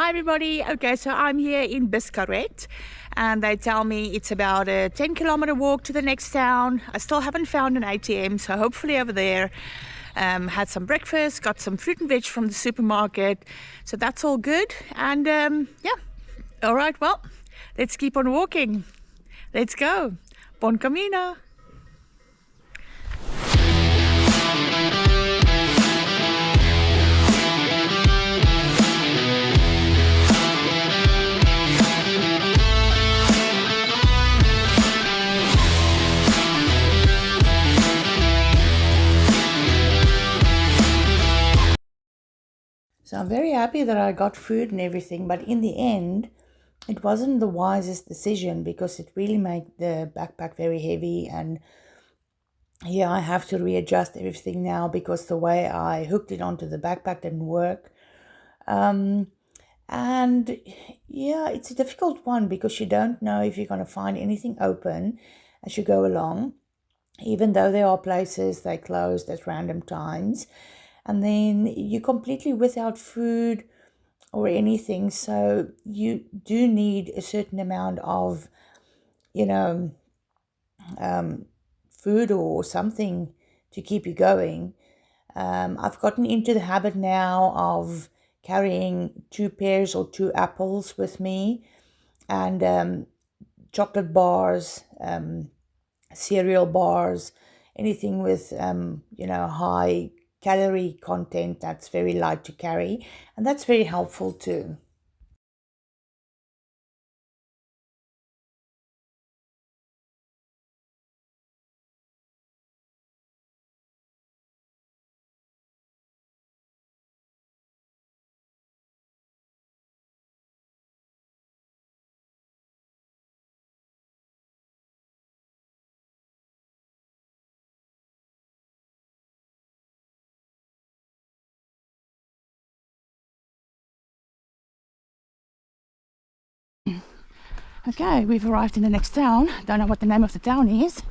Hi everybody. Okay, so I'm here in Biskarret and they tell me it's about a 10-kilometer walk to the next town. I still haven't found an ATM, so hopefully over there. Had some breakfast, got some fruit and veg from the supermarket, so that's all good. And yeah, all right, well, let's keep on walking. Let's go. Bon camino. So I'm very happy that I got food and everything, but in the end, it wasn't the wisest decision because it really made the backpack very heavy. And yeah, I have to readjust everything now because the way I hooked it onto the backpack didn't work. And yeah, it's a difficult one because you don't know if you're going to find anything open as you go along, even though there are places they closed at random times. And then you're completely without food or anything, so you do need a certain amount of, you know, food or something to keep you going. I've gotten into the habit now of carrying 2 pears or 2 apples with me, and chocolate bars, cereal bars, anything with high calorie content that's very light to carry, and that's very helpful too. Okay, we've arrived in the next town. Don't know what the name of the town is.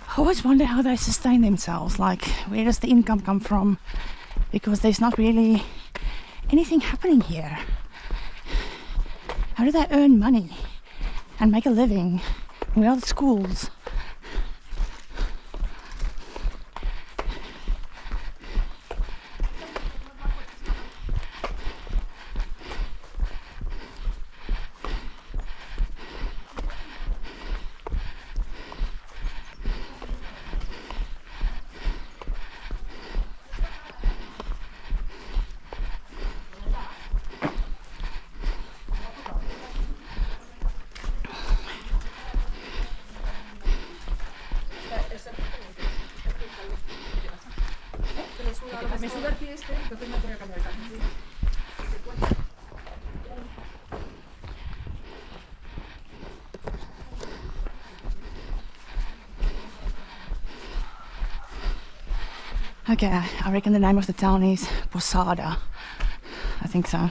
I always wonder how they sustain themselves, like where does the income come from, because there's not really anything happening here. How do they earn money and make a living? Where are the schools? Okay, I reckon the name of the town is Posada. I think so.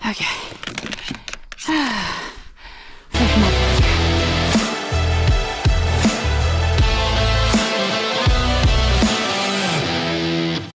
Okay.